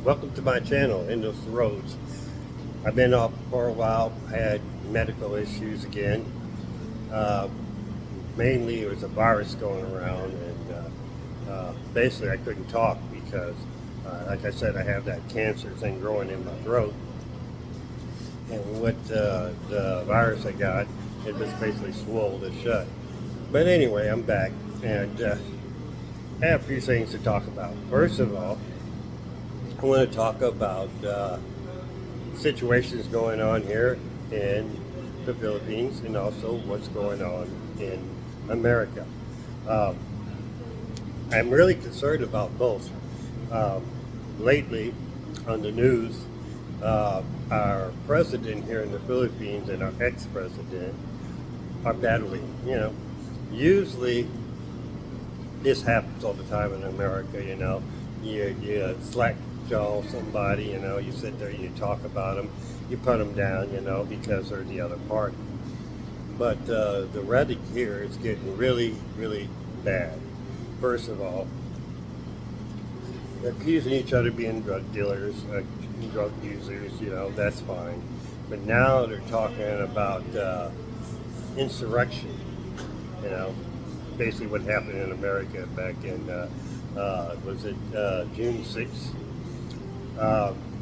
Welcome to my channel, Endless Roads. I've been off for a while, had medical issues again. Uh, Mainly it was a virus going around, and basically I couldn't talk because, like I said, I have that cancer thing growing in my throat. And with the virus I got, it was basically swallowed it shut. But anyway, I'm back, and I have a few things to talk about. First of all, I want to talk about situations going on here in the Philippines and also what's going on in America. Um, I'm really concerned about both. Um, Lately, on the news, our president here in the Philippines and our ex-president are battling. Usually this happens all the time in America. You slack jaw somebody. You sit there, you talk about them, you put them down. Because they're the other party. But the rhetoric here is getting really, really bad. First of all, they're accusing each other of being drug dealers, drug users. That's fine. But now they're talking about insurrection. You know, Basically what happened in America back in was it June 6th?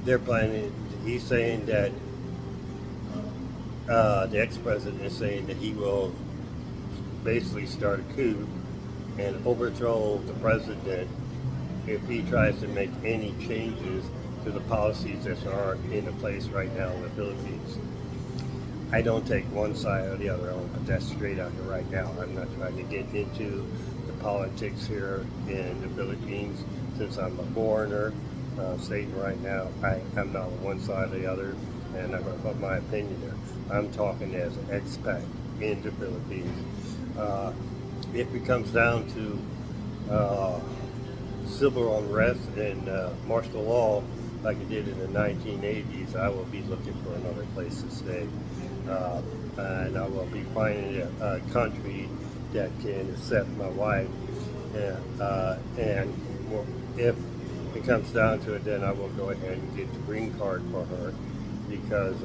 They're planning. He's saying that the ex-president is saying that he will basically start a coup and overthrow the president if he tries to make any changes to the policies that are in place right now in the Philippines. I don't take one side or the other. I'll put that straight out here right now. I'm not trying to get into the politics here in the Philippines since I'm a foreigner. Stating right now, I'm not on one side or the other, and I'm not going to put my opinion there. I'm talking as an expat in the Philippines. If it comes down to civil unrest and martial law like it did in the 1980s, I will be looking for another place to stay. And I will be finding a country that can accept my wife. And if it comes down to it, then I will go ahead and get the green card for her because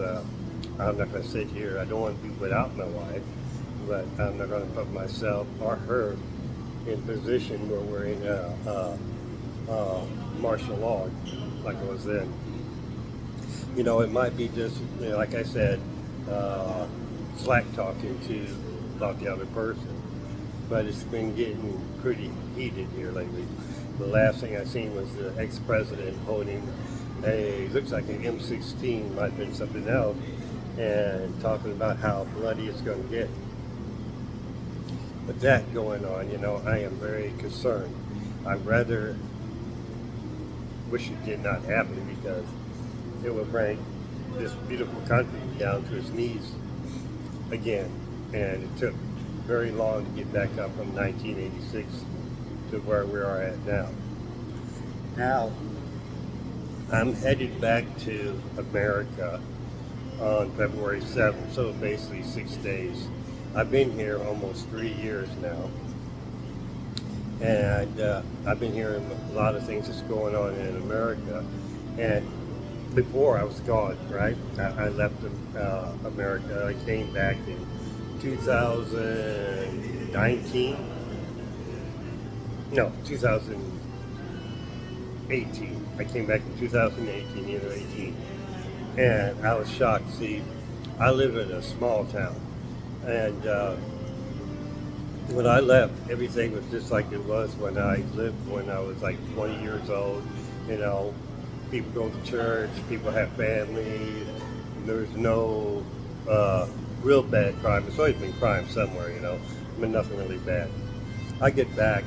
I'm not going to sit here. I don't want to be without my wife, but I'm not going to put myself or her in a position where we're in martial law like it was then. It might be just, like I said, slack talking to about the other person, but it's been getting pretty heated here lately. The last thing I seen was the ex-president holding looks like an M16, might have been something else, and talking about how bloody it's going to get. With that going on, I am very concerned. I rather wish it did not happen because it would bring this beautiful country down to its knees again. And it took very long to get back up from 1986 to where we are at now. Now, I'm headed back to America on February 7th, so basically 6 days. I've been here almost 3 years now, and I've been hearing a lot of things that's going on in America. And before I was gone, right? I left America. I came back in 2019. No, 2018. I came back in 2018, either 18. And I was shocked. See, I live in a small town. And when I left, everything was just like it was when I lived when I was like 20 years old. You know, People go to church, people have families, there's no real bad crime. There's always been crime somewhere, but nothing really bad. I get back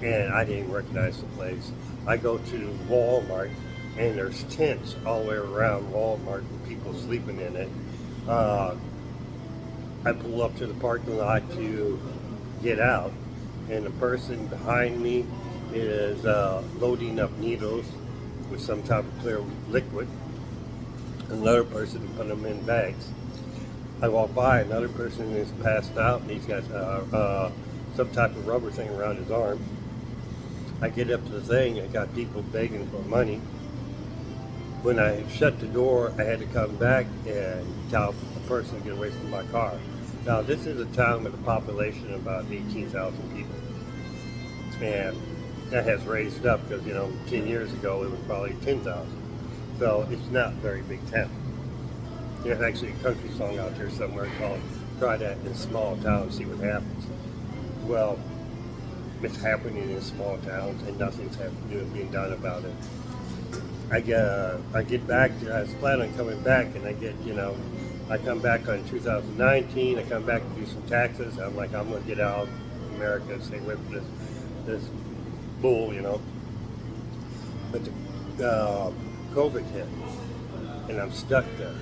and I didn't recognize the place. I go to Walmart and there's tents all the way around Walmart and people sleeping in it. I pull up to the parking lot to get out, and the person behind me is loading up needles with some type of clear liquid. Another person put them in bags. I walk by, another person is passed out, and he's got some type of rubber thing around his arm. I get up to the thing, I got people begging for money. when I shut the door, I had to come back and tell the person to get away from my car. Now, this is a town with a population of about 18,000 people. And that has raised up because, 10 years ago it was probably 10,000. So it's not a very big town. There's actually a country song out there somewhere called "Try That in a Small Town, See What Happens." Well, it's happening in small towns and nothing's being done about it. I get back, I was planning on coming back, and I come back on 2019, I come back to do some taxes. I'm like, I'm going to get out of America and stay away from this bull, But the COVID hit, and I'm stuck there.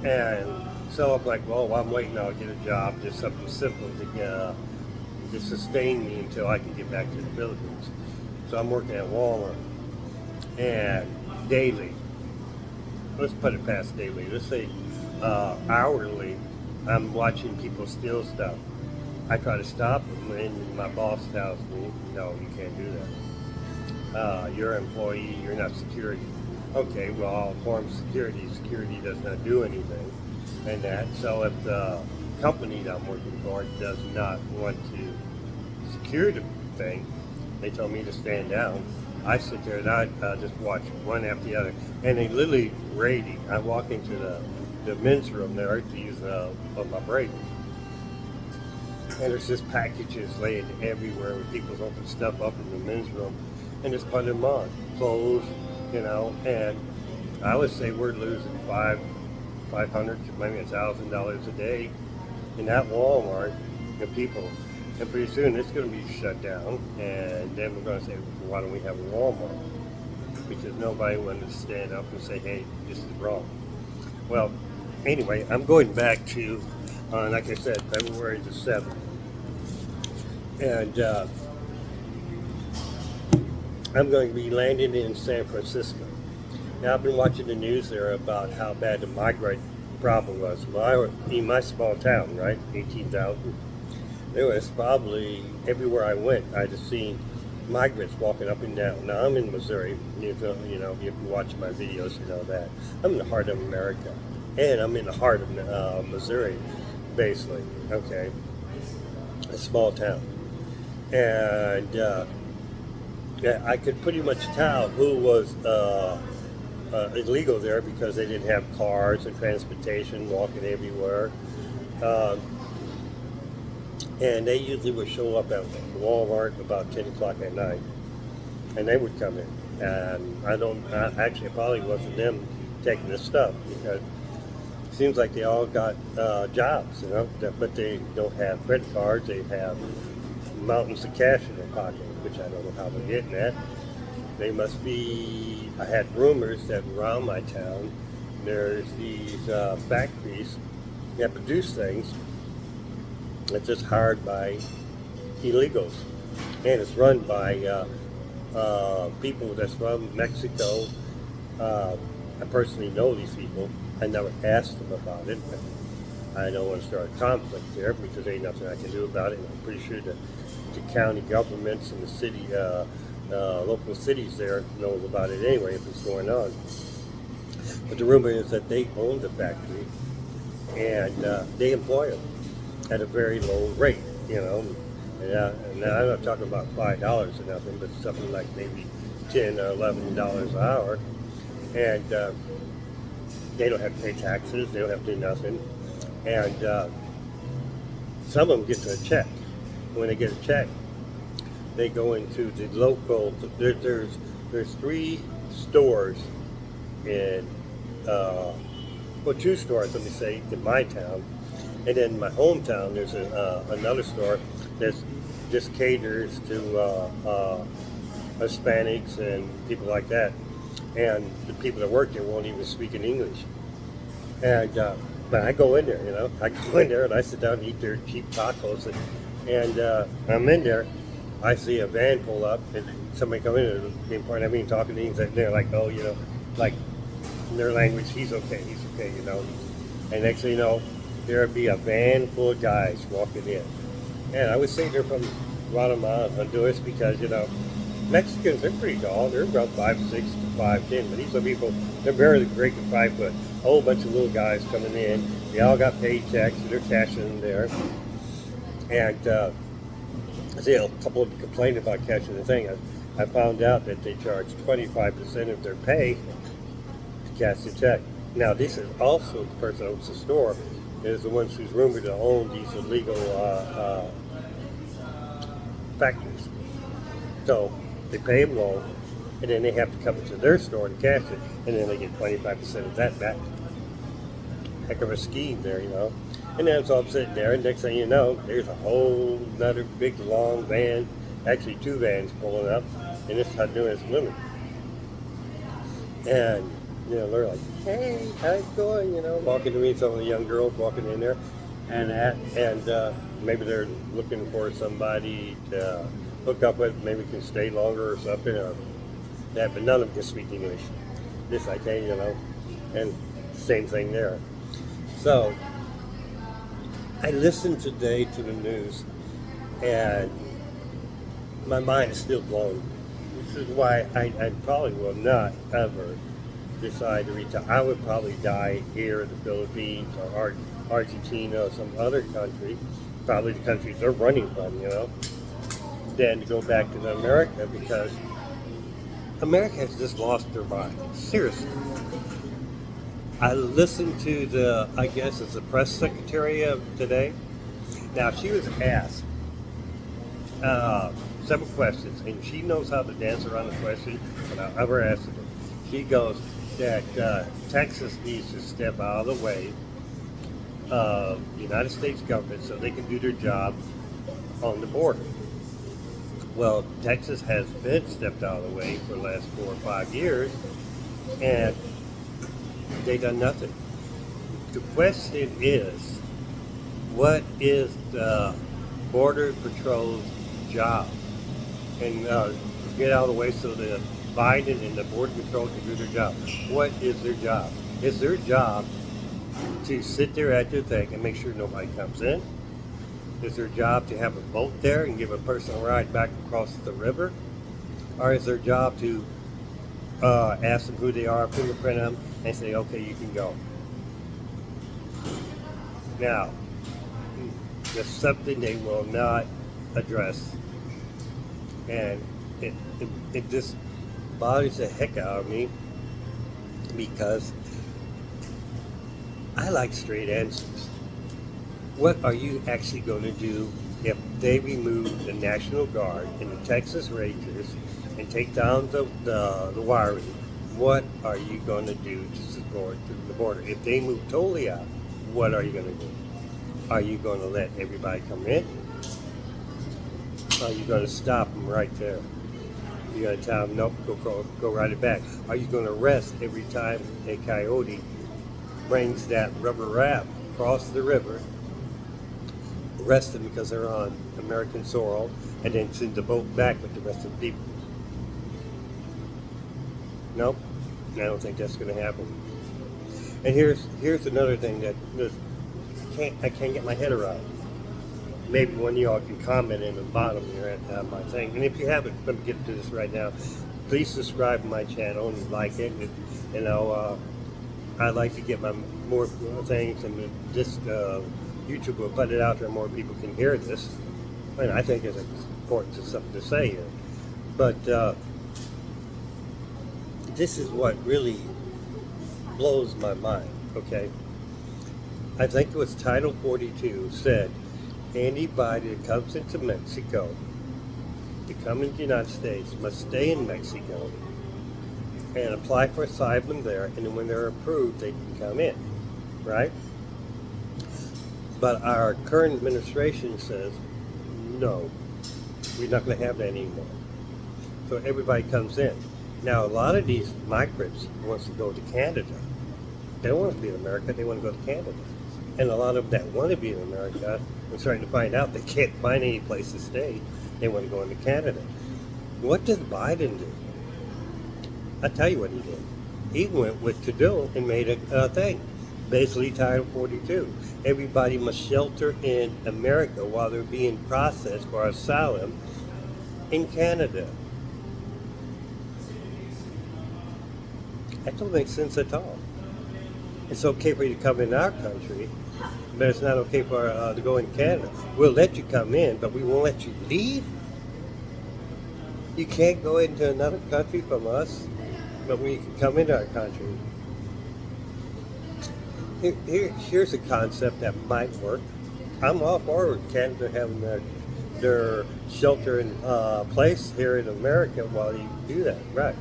And so I'm like, well, I'm waiting, I'll get a job, just something simple to sustain me until I can get back to the Philippines. So I'm working at Walmart, and daily, let's put it past daily, let's say hourly, I'm watching people steal stuff. I try to stop them, and my boss tells me, no, you can't do that. You're an employee, you're not security. Okay, well, I'll inform security. Security does not do anything, and that. So if the company that I'm working for does not want to secure the thing, they told me to stand down. I sit there and I just watch one after the other, and they literally raiding. I walk into the men's room there to use my break, and there's just packages laid everywhere with people's open stuff up in the men's room, and just putting them on clothes, and I would say we're losing $500 to maybe $1,000 a day in that Walmart, the people. And pretty soon it's going to be shut down, and then we're going to say, well, why don't we have a Walmart? Because nobody wanted to stand up and say, hey, this is wrong. Well, anyway, I'm going back to, like I said, February the 7th. And I'm going to be landing in San Francisco. Now, I've been watching the news there about how bad the migrant problem was. Well, in my small town, right, 18,000, there was probably, everywhere I went, I just seen migrants walking up and down. Now, I'm in Missouri. If you watch my videos, you know that. I'm in the heart of America. And I'm in the heart of Missouri, basically, okay? A small town. And I could pretty much tell who was illegal there because they didn't have cars and transportation, walking everywhere. And they usually would show up at Walmart about 10 o'clock at night, and they would come in. And actually, it probably wasn't them taking the stuff, because it seems like they all got jobs, but they don't have credit cards. They have mountains of cash in their pocket, which I don't know how they're getting that. They must be, I had rumors that around my town, there's these factories that produce things that's just hired by illegals, and it's run by people that's from Mexico. I personally know these people. I never asked them about it, but I don't want to start a conflict there because there ain't nothing I can do about it. And I'm pretty sure the county governments and the city, local cities there knows about it anyway if it's going on. But the rumor is that they own the factory, and they employ them at a very low rate, And I'm not talking about $5 or nothing, but something like maybe $10 or $11 an hour. And they don't have to pay taxes, they don't have to do nothing. And some of them get a check. When they get a check, they go into the local, there's 3 stores in, 2 stores, let me say, in my town. And then in my hometown, there's another store that just caters to Hispanics and people like that. And the people that work there won't even speak in English. And but I go in there, I go in there and I sit down and eat their cheap tacos. And I'm in there, I see a van pull up and somebody come in and being pointing at me and talking to me. And they're like, oh, like in their language, he's okay. And next thing you know, there'd be a van full of guys walking in. And I would say they're from Guatemala, Honduras, because, Mexicans, they're pretty tall. They're about 5'6" to 5'10", but these are people, they're barely breaking 5 foot. A whole bunch of little guys coming in. They all got paychecks, and they're cashing in there. And I see a couple of complained about cashing the thing. I found out that they charge 25% of their pay to cash the check. Now, this is also the person who owns the store is the ones who's rumored to own these illegal factories. So they pay them low, and then they have to come to their store to cash it, and then they get 25% of that back. Heck of a scheme there, you know. And then so I'm sitting there, and next thing you know, there's a whole another big long van, actually 2 vans pulling up, and it's Honduras women. And you know, they're like, "Hey, how's it going?" You know, walking to me, some of the young girls walking in there, and maybe they're looking for somebody to hook up with, maybe can stay longer or something, or that. But none of them can speak English. This I can, you know, and same thing there. So I listened today to the news, and my mind is still blown. This is why I probably will not ever decide to retire. I would probably die here in the Philippines or Argentina or some other country, probably the countries they're running from, you know, than to go back to America, because America has just lost their mind. Seriously. I listened to the, I guess it's the press secretary of today. Now, she was asked several questions, and she knows how to dance around the question without ever asking it. She goes that Texas needs to step out of the way of the United States government so they can do their job on the border. Well, Texas has been stepped out of the way for the last 4 or 5 years, and they done nothing. The question is, what is the Border Patrol's job? And get out of the way so that Biden and the Border Patrol can do their job. What is their job? Is their job to sit there at their thing and make sure nobody comes in? Is their job to have a boat there and give a person a ride back across the river? Or is their job to ask them who they are, fingerprint them, and say, okay, you can go? Now, there's something they will not address. And it just bothers the heck out of me, because I like straight answers. What are you actually going to do if they remove the National Guard and the Texas Rangers and take down the wiring? What are you going to do to support the border? If they move totally out, what are you going to do? Are you going to let everybody come in? Are you going to stop them right there? You're going to tell them, nope, go right it back. Are you going to arrest every time a coyote brings that rubber raft across the river, arrest them because they're on American soil, and then send the boat back with the rest of the people? Nope, I don't think that's going to happen. And here's another thing that I can't get my head around. Maybe one of y'all can comment in the bottom here at my thing. And if you haven't, let me get to this right now. Please subscribe to my channel and like it. And, you know, I'd like to get my more things, and just YouTube will put it out there, more people can hear this. And I think it's important, to something to say here. But this is what really blows my mind, okay? I think it was Title 42 said, anybody that comes into Mexico to come into the United States must stay in Mexico and apply for asylum there, and then when they're approved, they can come in, right? But our current administration says, no, we're not going to have that anymore. So everybody comes in. Now, a lot of these migrants want to go to Canada. They don't want to be in America, they want to go to Canada. And a lot of them that want to be in America are starting to find out they can't find any place to stay. They want to go into Canada. What did Biden do? I'll tell you what he did. He went with Trudeau and made a thing. Basically, Title 42. Everybody must shelter in America while they're being processed for asylum in Canada. That don't make sense at all. It's okay for you to come in our country, but it's not okay for to go in Canada. We'll let you come in, but we won't let you leave. You can't go into another country from us, but we can come into our country. Here's a concept that might work. I'm all for Canada having their shelter in place here in America while you do that, right?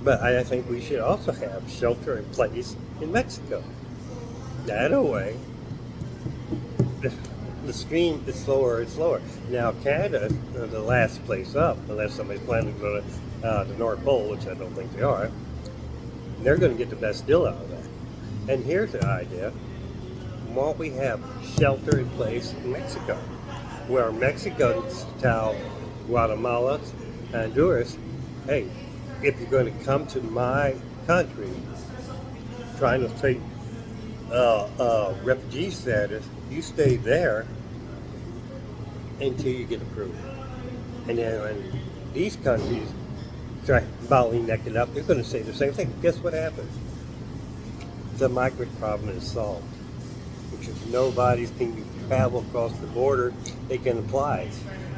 But I think we should also have shelter in place in Mexico. That way, the stream is slower and slower. Now, Canada is the last place up, unless somebody's planning to go to the North Pole, which I don't think they are. They're going to get the best deal out of that. And here's the idea. Why don't we have shelter in place in Mexico? Where Mexicans tell Guatemala, Honduras, hey, if you're going to come to my country trying to take refugee status, you stay there until you get approved. And then when these countries try bottlenecking up, they're going to say the same thing. Guess what happens? The migrant problem is solved, which is nobody can travel across the border. They can apply.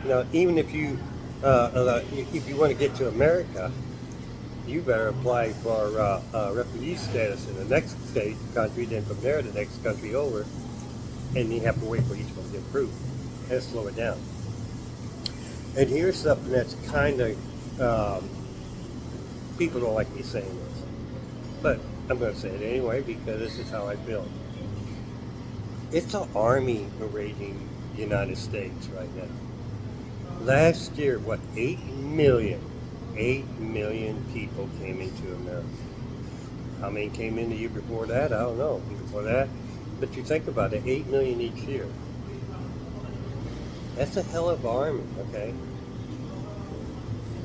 You know, even if you want to get to America, you better apply for refugee status in the next state country, then from there the next country over, and you have to wait for each one to get approved. And slow it down. And here's something that's kind of people don't like me saying this, but I'm going to say it anyway because this is how I feel. It's an army raiding the United States right now. Last year, 8 million people came into America. How many came in the year before that? I don't know. Before that, but you think about it, 8 million each year. That's a hell of an army, okay?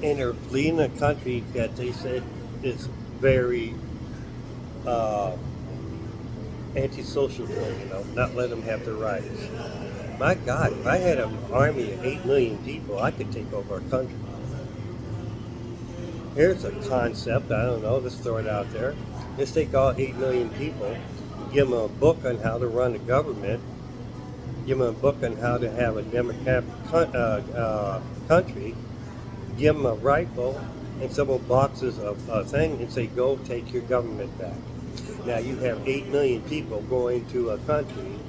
And they're fleeing a country that they said is very antisocial, not let them have their rights. My God, if I had an army of 8 million people, I could take over a country. Here's a concept, I don't know, let's throw it out there. Let's take all 8 million people, give them a book on how to run a government, give them a book on how to have a democratic country, give them a rifle and several boxes of things and say, go take your government back. Now you have 8 million people going to a country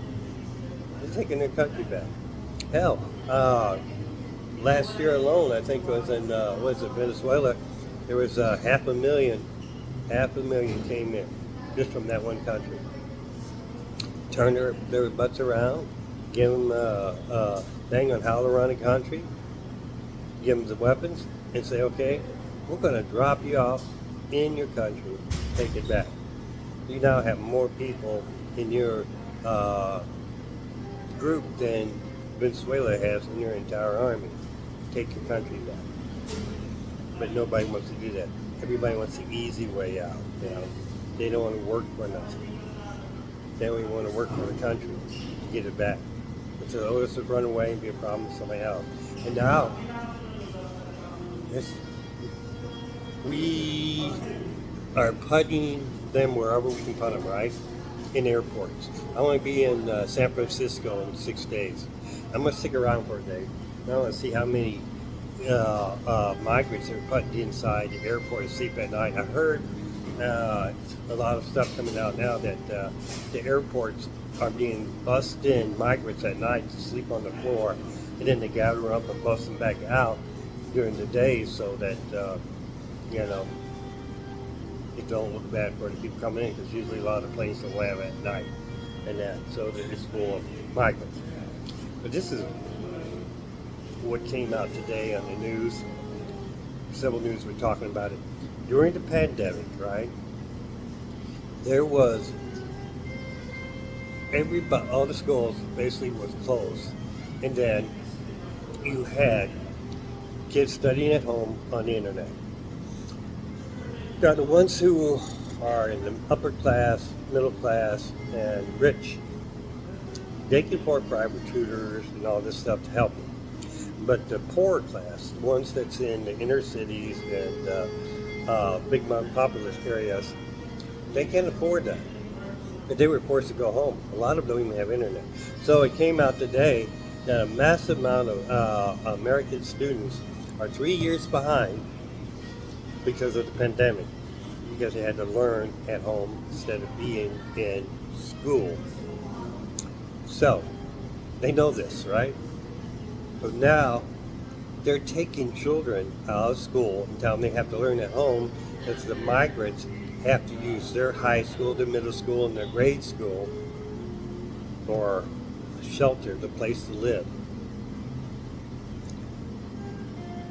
and taking their country back. Hell, last year alone, I think it was in, Venezuela, there was 500,000 came in just from that one country. Turn their butts around, give them a thing on how to run a country, give them the weapons, and say, okay, we're going to drop you off in your country, take it back. You now have more people in your group than Venezuela has in your entire army. Take your country back. But nobody wants to do that. Everybody wants the easy way out. They don't want to work for nothing. They only want to work for the country to get it back. And so let's just run away and be a problem to somebody else. And now, we are putting them wherever we can put them, right? In airports. I want to be in San Francisco in 6 days. I'm going to stick around for a day. I want to see how many migrants are put inside the airport and sleep at night. I heard a lot of stuff coming out now that the airports are being bussed in migrants at night to sleep on the floor, and then they gather them up and bust them back out during the day so that it don't look bad for the people coming in, because usually a lot of planes don't land at night and that, so that it's full of migrants. But this is what came out today on the news. Several news were talking about it. During the pandemic, right, there was all the schools basically was closed, and then you had kids studying at home on the internet. Now the ones who are in the upper class, middle class, and rich, they can afford private tutors and all this stuff to help them. But the poorer class, the ones that's in the inner cities and big populous areas, They can't afford that. But they were forced to go home. A lot of them don't even have internet. So it came out today that a massive amount of American students are 3 years behind because of the pandemic, because they had to learn at home instead of being in school. So they know this, right? So now they're taking children out of school and telling them they have to learn at home because the migrants have to use their high school, their middle school, and their grade school for shelter, the place to live.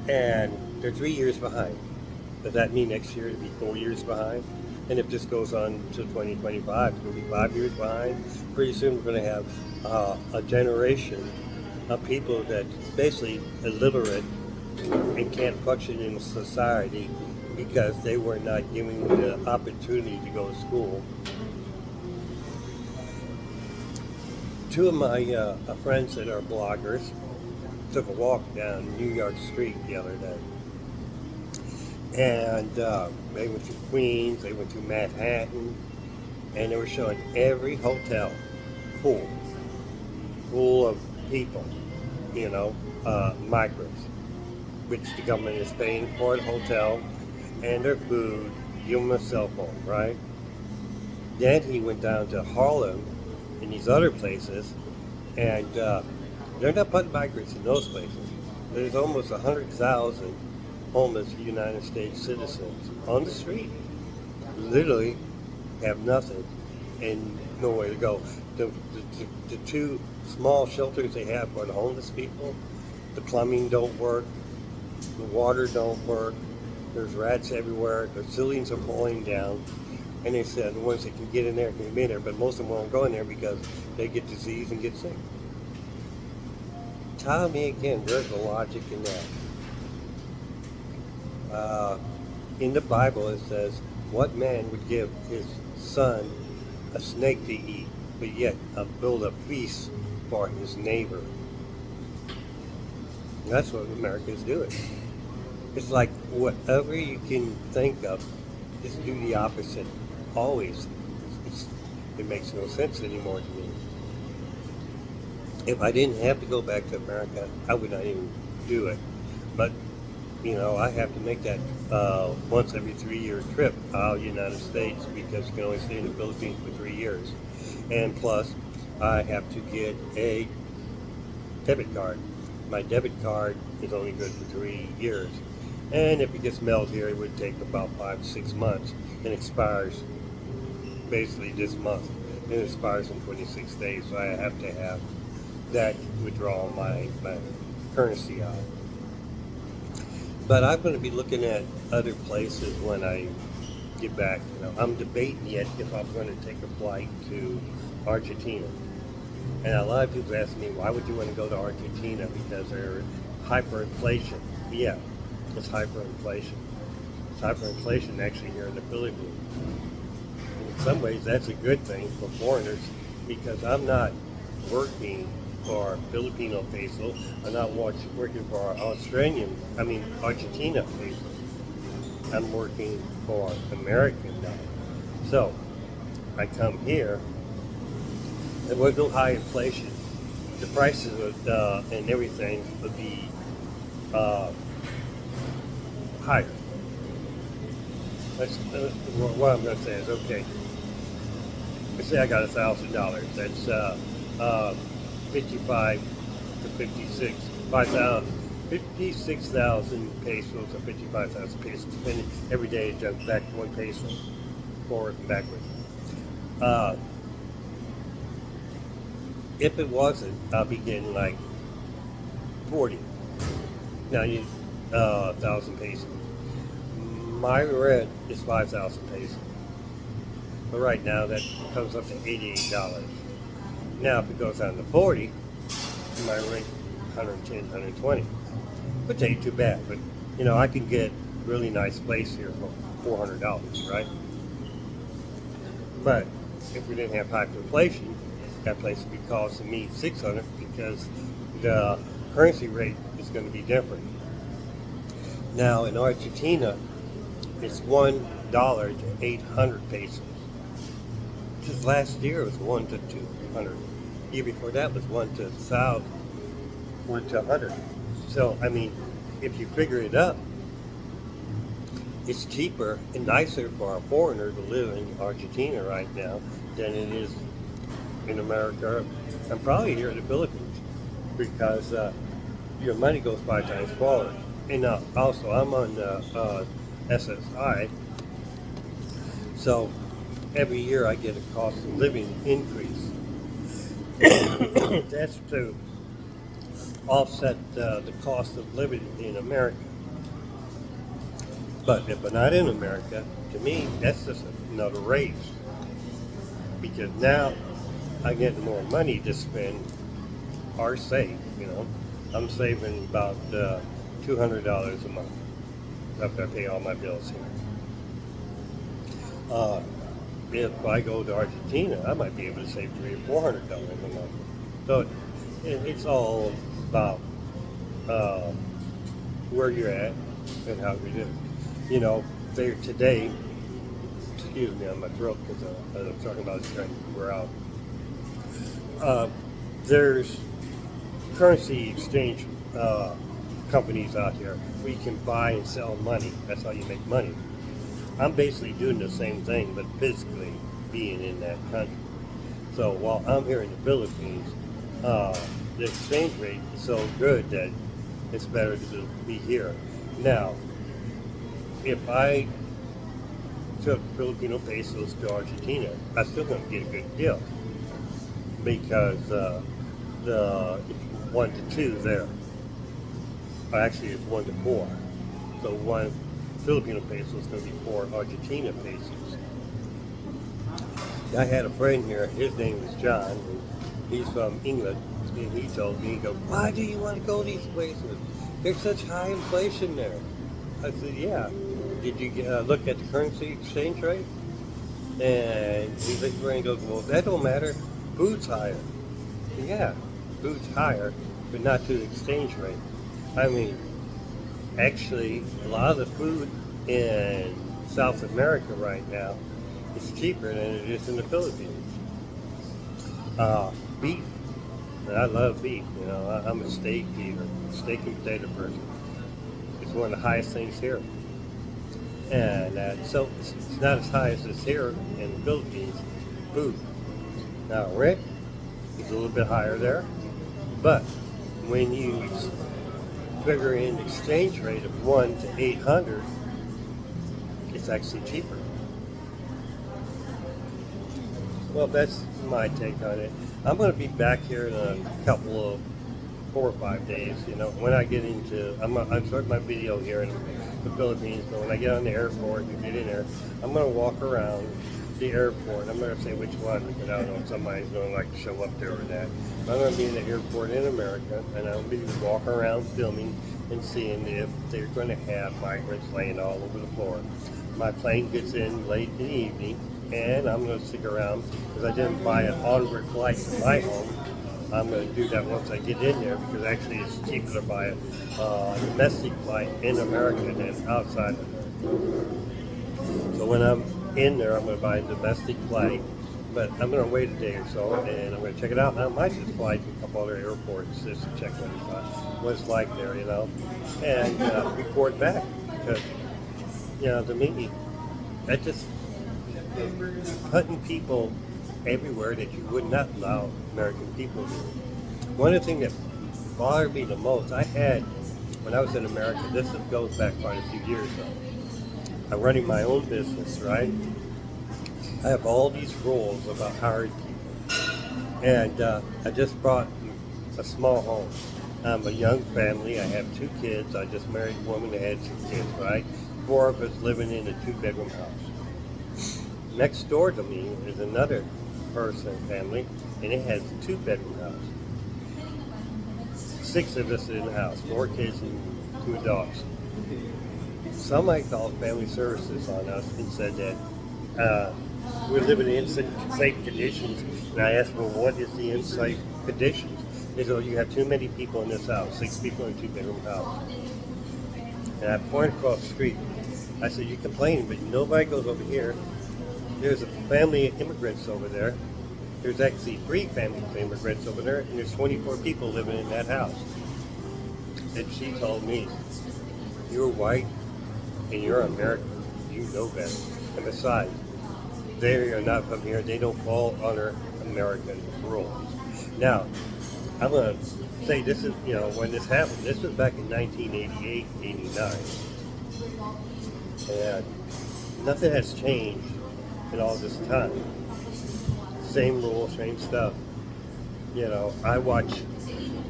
And they're 3 years behind. Does that mean next year it'll be 4 years behind? And if this goes on to 2025, it's going to be 5 years behind. Pretty soon we're going to have a generation of people that basically illiterate and can't function in society because they were not given the opportunity to go to school. Two of my friends that are bloggers took a walk down New York Street the other day. And they went to Queens, they went to Manhattan, and they were showing every hotel full of people, migrants, which the government is paying for the hotel and their food, give them a cell phone, right? Then he went down to Harlem and these other places, and they're not putting migrants in those places. There's almost 100,000 homeless United States citizens on the street, literally have nothing and nowhere to go. The two small shelters they have for the homeless people, the plumbing don't work, the water don't work, there's rats everywhere, the ceilings are falling down, and they said the ones that can get in there can get in there, but most of them won't go in there because they get disease and get sick. Tell me again, where's the logic in that? In the Bible it says, what man would give his son a snake to eat, but yet build a feast for his neighbor? And that's what America's doing. It's like whatever you can think of, just do the opposite. Always. It makes no sense anymore to me. If I didn't have to go back to America, I would not even do it. But I have to make that once every 3-year trip out of the United States because you can only stay in the Philippines for 3 years. And plus, I have to get a debit card. My debit card is only good for 3 years. And if it gets mailed here, it would take about 5 to 6 months and expires basically this month. It expires in 26 days, so I have to have that withdraw my currency out. But I'm going to be looking at other places when I get back. I'm debating yet if I'm going to take a flight to Argentina. And a lot of people ask me, why would you want to go to Argentina? Because they're hyperinflation. Yeah, it's hyperinflation. It's hyperinflation actually here in the Philippines. In some ways, that's a good thing for foreigners because I'm not working for Filipino peso. I'm not working for Argentina peso. I'm working for American dollar. So I come here, and with no high inflation, the prices and everything would be higher. What I'm going to say is, okay, let's say I got $1,000. That's 55 to 56, 56,000 pesos or 55,000 pesos, depending. Every day it jumps back 1 peso, forward and backwards. If it wasn't, I'll be getting like 40. Now I need 1,000 pesos. My rent is 5,000 pesos. But right now that comes up to $88. Now if it goes down to 40, my rent 110, 120. Which ain't too bad, but I can get a really nice place here for $400, right? But if we didn't have hyperinflation, that place would be costing me $600 because the currency rate is going to be different. Now in Argentina, it's $1 to 800 pesos. Just last year it was 1 to 200. Year before that was 1 to 1,000, 1 to 100. So I mean, if you figure it up, it's cheaper and nicer for a foreigner to live in Argentina right now than it is in America and probably here in the Philippines, because your money goes 5 times forward. And also, I'm on SSI, so every year I get a cost of living increase. That's to offset the cost of living in America. But if I'm not in America, to me, that's just another raise. Because now I get more money to spend or save, you know. I'm saving about $200 a month after I pay all my bills here. If I go to Argentina, I might be able to save $300 or $400 a month. So it's all about where you're at and how you do. You know, there today, excuse me on my throat because I'm talking about it's trying to wear out. There's currency exchange companies out there where you can buy and sell money. That's how you make money. I'm basically doing the same thing, but physically being in that country. So while I'm here in the Philippines, the exchange rate is so good that it's better to be here. Now, if I took Filipino pesos to Argentina, I still going to get a good deal because the 1 to 2 there, or actually it's 1 to 4. So 1 Filipino peso is going to be 4 Argentina pesos. I had a friend here, his name is John, and he's from England, and he told me, he goes, why do you want to go these places? There's such high inflation there. I said, yeah. Did you look at the currency exchange rate? And he looked around and goes, well, that don't matter. Food's higher. Yeah, food's higher, but not to the exchange rate. I mean, actually, a lot of the food in South America right now is cheaper than it is in the Philippines. Beef, and I love beef. You know, I'm a steak eater, steak and potato person. It's one of the highest things here. And so it's not as high as it's here in the Philippines, food. Now rent is a little bit higher there, but when you figure in the exchange rate of 1 to 800, it's actually cheaper. Well, that's my take on it. I'm going to be back here in a couple of 4 or 5 days. You know, when I get into, I'm starting my video here in the Philippines, but when I get on the airport and get in there, I'm going to walk around the airport. I'm not going to say which one because I don't know if somebody's going to like to show up there or that. But I'm going to be in the airport in America, and I'm going to be walking around filming and seeing if they're going to have migrants laying all over the floor. My plane gets in late in the evening, and I'm going to stick around because I didn't buy an onward flight to my home. I'm going to do that once I get in there because actually it's cheaper to buy a domestic flight in America than outside of America. So when I'm in there, I'm going to buy a domestic flight, but I'm going to wait a day or so and I'm going to check it out. I might just fly to a couple other airports just to check what it's like there, you know, and report back because, you know, to me, that just putting people everywhere that you would not allow American people to. One of the things that bothered me the most, I had, when I was in America, this goes back quite a few years ago. I'm running my own business, right? I have all these rules about hiring people. And I just bought a small home. I'm a young family. I have 2 kids. I just married a woman that had 2 kids, right? 4 of us living in a 2-bedroom house. Next door to me is another person, family, and it has a 2-bedroom house. 6 of us in the house, 4 kids and 2 dogs. Somebody called Family Services on us and said that we're living in unsafe conditions. And I asked, well, what is the unsafe conditions? They said, well, you have too many people in this house, 6 people in a 2-bedroom house. And I pointed across the street. I said, you're complaining, but nobody goes over here There's a family of immigrants over there. There's actually 3 families of immigrants over there, and there's 24 people living in that house. And she told me, "You're white and you're American. You know better. And besides, they are not from here. They don't fall under American rules." Now, I'm going to say this is, when this happened, this was back in 1988, 89. And nothing has changed in all this time. Same rules, same stuff. I watch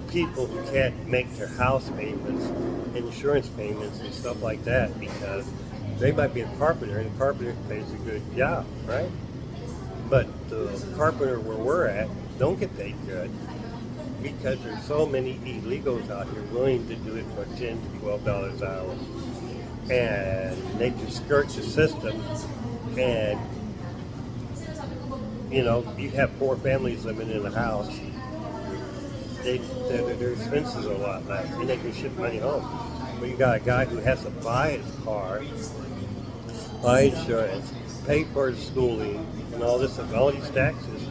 people who can't make their house payments, insurance payments, and stuff like that because they might be a carpenter, and the carpenter pays a good job, right? But the carpenter where we're at don't get paid good because there's so many illegals out here willing to do it for $10 to $12 an hour. And they can skirt the system, and you have 4 families living in a house. Their expenses are a lot less, and they can ship money home. But you got a guy who has to buy his car, buy insurance, pay for his schooling, and all this, and all these taxes,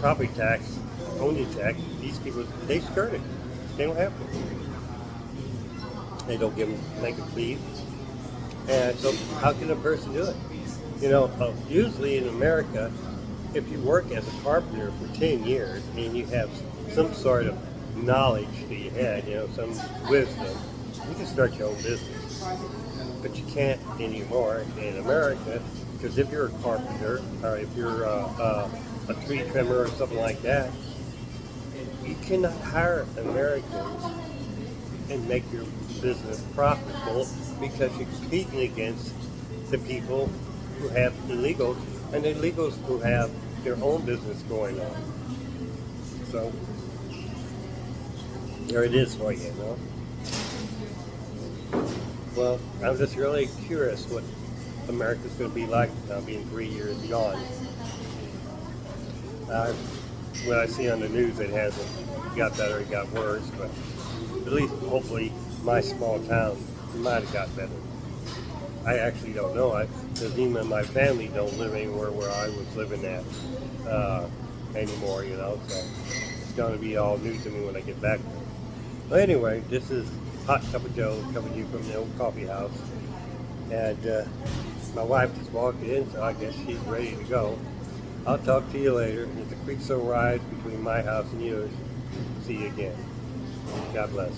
property tax, owning tax. These people, they skirt it. They don't have to. They don't make them leave. And so, how can a person do it? Usually in America, if you work as a carpenter for 10 years and you have some sort of knowledge to your head, some wisdom, you can start your own business. But you can't anymore in America, because if you're a carpenter or if you're a tree trimmer or something like that, you cannot hire Americans and make your business profitable because you're competing against the people who have illegals and the illegals who have their own business going on. So there it is for you, Well, I'm just really curious what America's going to be like now, being 3 years gone. What I see on the news, it hasn't got better, it got worse, but at least hopefully my small town might have got better. I actually don't know, because even my family don't live anywhere where I was living at anymore, so it's going to be all new to me when I get back there. But anyway, this is Hot Cup of Joe coming to you from the old coffee house, and my wife just walked in, so I guess she's ready to go. I'll talk to you later. If the creek so rise between my house and yours, see you again. God bless.